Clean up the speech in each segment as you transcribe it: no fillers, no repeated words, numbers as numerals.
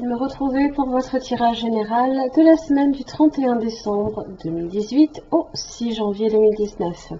merci de me retrouver pour votre tirage général de la semaine du 31 décembre 2018 au 6 janvier 2019.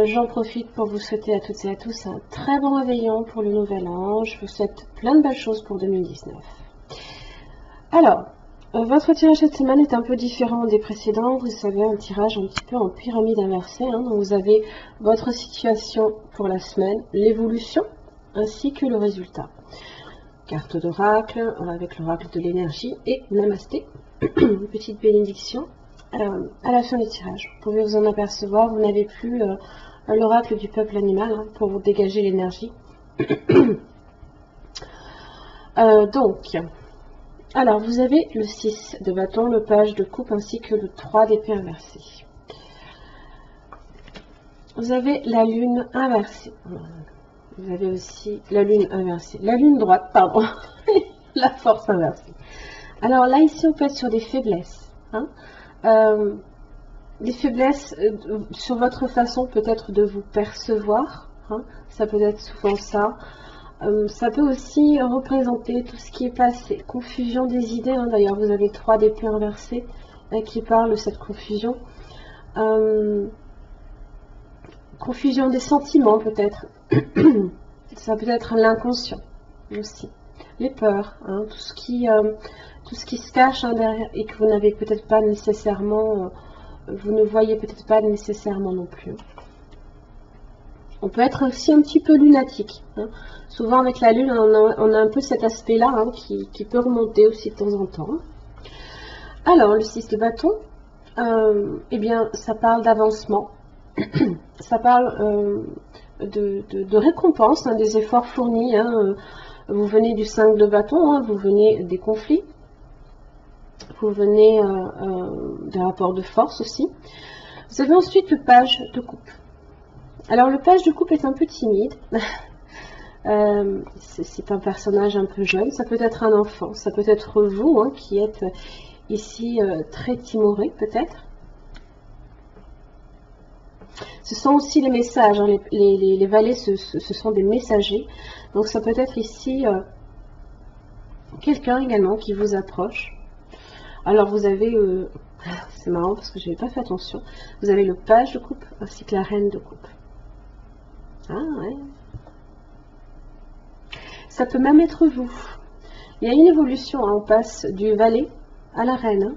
J'en profite pour vous souhaiter à toutes et à tous un très bon réveillon pour le nouvel an. Je vous souhaite plein de belles choses pour 2019. Alors, votre tirage cette semaine est un peu différent des précédents. Vous savez, un tirage un petit peu en pyramide inversée. Donc vous avez votre situation pour la semaine, l'évolution ainsi que le résultat. Carte d'oracle avec l'oracle de l'énergie et Namasté, une petite bénédiction. À la fin du tirage, vous pouvez vous en apercevoir, vous n'avez plus l'oracle du peuple animal pour vous dégager l'énergie. Alors vous avez le 6 de bâton, le page de coupe ainsi que le 3 d'épée inversé. Vous avez la lune inversée. Vous avez aussi la lune inversée. La lune droite, pardon. La force inversée. Alors là, ici, on peut être sur des faiblesses. Des faiblesses sur votre façon peut-être de vous percevoir. Ça peut être souvent ça. Ça peut aussi représenter tout ce qui est passé. Confusion des idées. D'ailleurs, vous avez 3 d'épée inversées qui parlent de cette confusion. Confusion des sentiments peut-être. Ça peut être l'inconscient aussi. Les peurs, tout ce qui se cache derrière et que vous n'avez peut-être pas nécessairement, vous ne voyez peut-être pas nécessairement non plus. On peut être aussi un petit peu lunatique. Souvent avec la lune, on a un peu cet aspect-là qui peut remonter aussi de temps en temps. Alors le 6 de bâton, eh bien ça parle d'avancement. Ça parle de récompense des efforts fournis. Vous venez du 5 de bâton, vous venez des conflits, vous venez des rapports de force aussi. Vous avez ensuite le page de coupe. Alors le page de coupe est un peu timide. C'est un personnage un peu jeune, ça peut être un enfant, ça peut être vous qui êtes ici très timoré peut-être. Ce sont aussi les messages, les valets ce sont des messagers, donc ça peut être ici quelqu'un également qui vous approche. Alors vous avez, c'est marrant parce que je n'avais pas fait attention, vous avez le page de coupe ainsi que la reine de coupe. Ah ouais. Ça peut même être vous. Il y a une évolution, on passe du valet à la reine.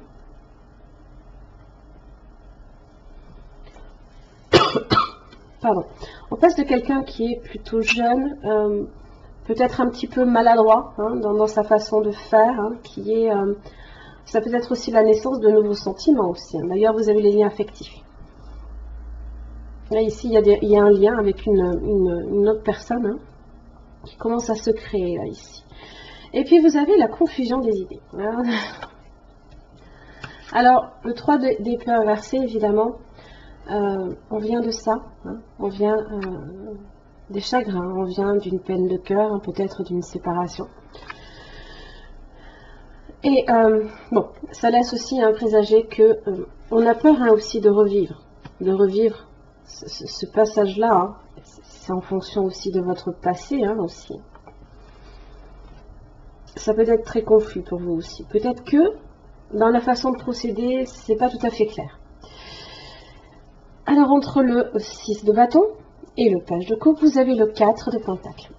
Pardon. On passe de quelqu'un qui est plutôt jeune, peut-être un petit peu maladroit dans sa façon de faire, ça peut être aussi la naissance de nouveaux sentiments aussi. D'ailleurs, vous avez les liens affectifs. Là, ici, il y a un lien avec une autre personne qui commence à se créer, là, ici. Et puis, vous avez la confusion des idées. Alors, le 3 d'épée inversée, évidemment, on vient de ça, on vient des chagrins, on vient d'une peine de cœur, peut-être d'une séparation. Et bon, ça laisse aussi présager que on a peur aussi de revivre ce passage-là. C'est en fonction aussi de votre passé aussi. Ça peut être très confus pour vous aussi. Peut-être que dans la façon de procéder, c'est pas tout à fait clair. Alors, entre le 6 de bâton et le page de coupe, vous avez le 4 de pentacle.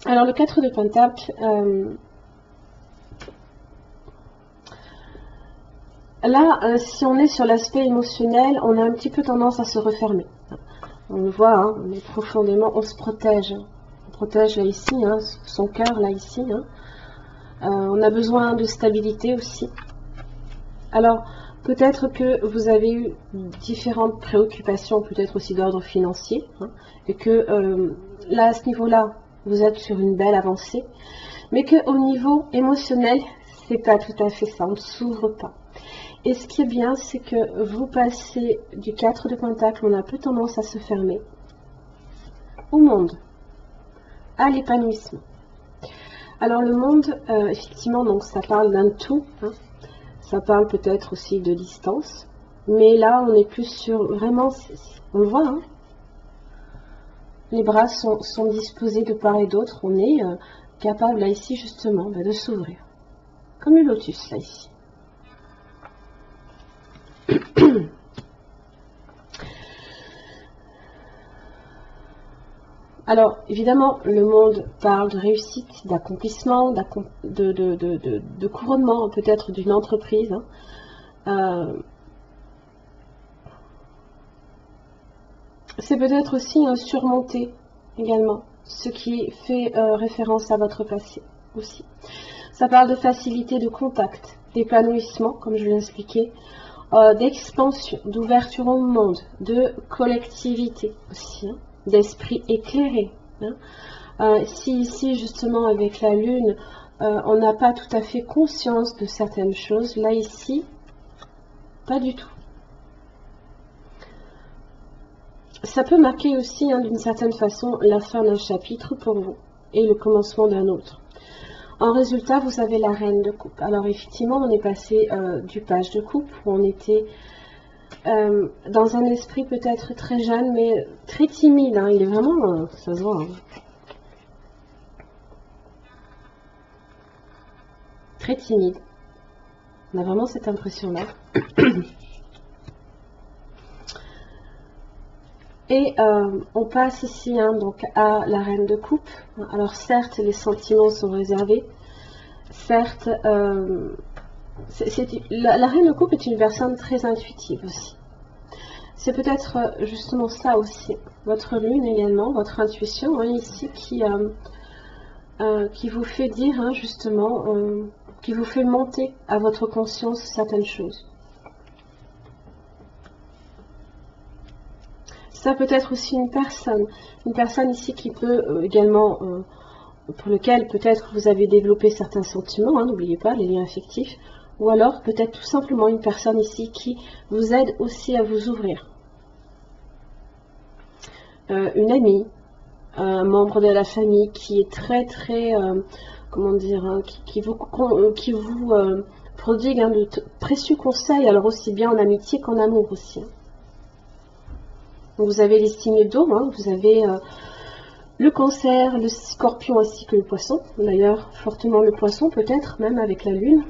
Alors, le 4 de pentacle, là, si on est sur l'aspect émotionnel, on a un petit peu tendance à se refermer. On le voit, on est profondément, on se protège. On protège là, ici, son cœur, là, ici. On a besoin de stabilité aussi. Alors, peut-être que vous avez eu différentes préoccupations, peut-être aussi d'ordre financier, et que là, à ce niveau-là, vous êtes sur une belle avancée, mais qu'au niveau émotionnel, c'est pas tout à fait ça, on ne s'ouvre pas. Et ce qui est bien, c'est que vous passez du 4 de pentacle, on a un peu tendance à se fermer, au monde, à l'épanouissement. Alors le monde, effectivement, donc ça parle d'un tout, ça parle peut-être aussi de distance, mais là on est plus sur vraiment, on le voit, les bras sont disposés de part et d'autre, on est capable là ici justement de s'ouvrir. Comme le lotus là ici. Alors, évidemment, le monde parle de réussite, d'accomplissement, de couronnement, peut-être d'une entreprise. C'est peut-être aussi surmonter également ce qui fait référence à votre passé aussi. Ça parle de facilité de contact, d'épanouissement, comme je l'ai expliqué, d'expansion, d'ouverture au monde, de collectivité aussi, hein, d'esprit éclairé. Hein. Si ici, justement, avec la Lune, on n'a pas tout à fait conscience de certaines choses, là, ici, pas du tout. Ça peut marquer aussi, hein, d'une certaine façon, la fin d'un chapitre pour vous et le commencement d'un autre. En résultat, vous avez la reine de coupe. Alors effectivement, on est passé du page de coupe, où on était dans un esprit peut-être très jeune, mais très timide. Hein. Il est vraiment, ça se voit, hein. Très timide. On a vraiment cette impression-là. Et on passe ici, hein, donc à la reine de coupe. Alors certes, les sentiments sont réservés. Certes, la reine de coupe est une personne très intuitive aussi. C'est peut-être justement ça aussi. Votre lune également, votre intuition, hein, ici, qui vous fait dire, hein, justement, qui vous fait monter à votre conscience certaines choses. Ça peut être aussi une personne ici qui peut également, pour lequel peut-être vous avez développé certains sentiments, hein, n'oubliez pas les liens affectifs, ou alors peut-être tout simplement une personne ici qui vous aide aussi à vous ouvrir. Une amie, un membre de la famille qui est très comment dire, hein, qui vous prodigue, hein, de précieux conseils, alors aussi bien en amitié qu'en amour aussi. Hein. Donc vous avez les signes d'eau, hein, vous avez le cancer, le scorpion ainsi que le poisson. D'ailleurs, fortement le poisson, peut-être, même avec la lune.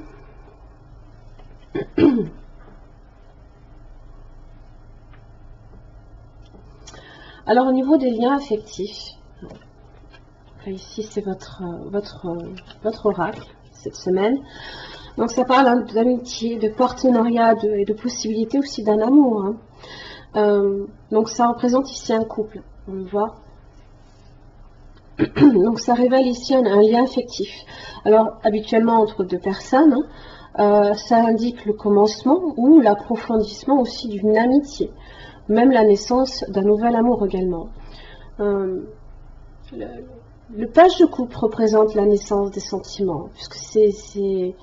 Alors au niveau des liens affectifs, là, ici c'est votre oracle cette semaine. Donc ça parle, hein, d'amitié, de partenariat et de possibilité aussi d'un amour. Hein. Donc ça représente ici un couple, on le voit. Donc ça révèle ici un lien affectif. Alors habituellement entre deux personnes, hein, ça indique le commencement ou l'approfondissement aussi d'une amitié, même la naissance d'un nouvel amour également. Le page de coupe représente la naissance des sentiments, puisque c'est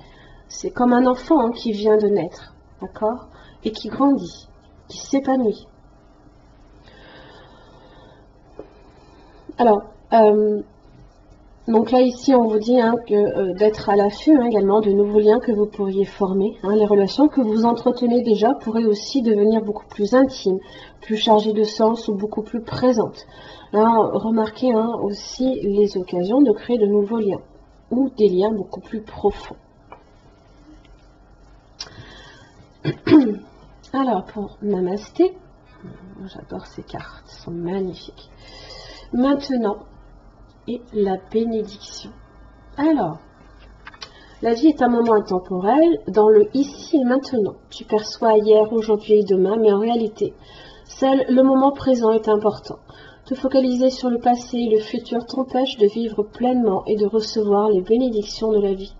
comme un enfant, hein, qui vient de naître, d'accord, et qui grandit, qui s'épanouit. Alors, donc là ici on vous dit, hein, que d'être à l'affût, hein, également de nouveaux liens que vous pourriez former. Hein, les relations que vous entretenez déjà pourraient aussi devenir beaucoup plus intimes, plus chargées de sens ou beaucoup plus présentes. Là, remarquez, hein, aussi les occasions de créer de nouveaux liens ou des liens beaucoup plus profonds. Alors pour Namasté, j'adore ces cartes, elles sont magnifiques. Maintenant, et la bénédiction. Alors, la vie est un moment intemporel dans le ici et maintenant. Tu perçois hier, aujourd'hui et demain, mais en réalité, seul le moment présent est important. Te focaliser sur le passé et le futur t'empêche de vivre pleinement et de recevoir les bénédictions de la vie.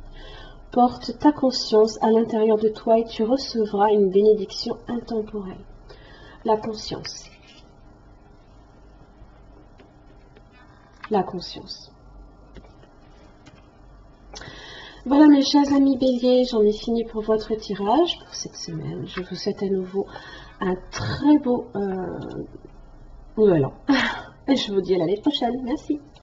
Porte ta conscience à l'intérieur de toi et tu recevras une bénédiction intemporelle. La conscience. La conscience. Voilà mes chers amis béliers, j'en ai fini pour votre tirage pour cette semaine. Je vous souhaite à nouveau un très beau nouvel an. Et je vous dis à l'année prochaine. Merci.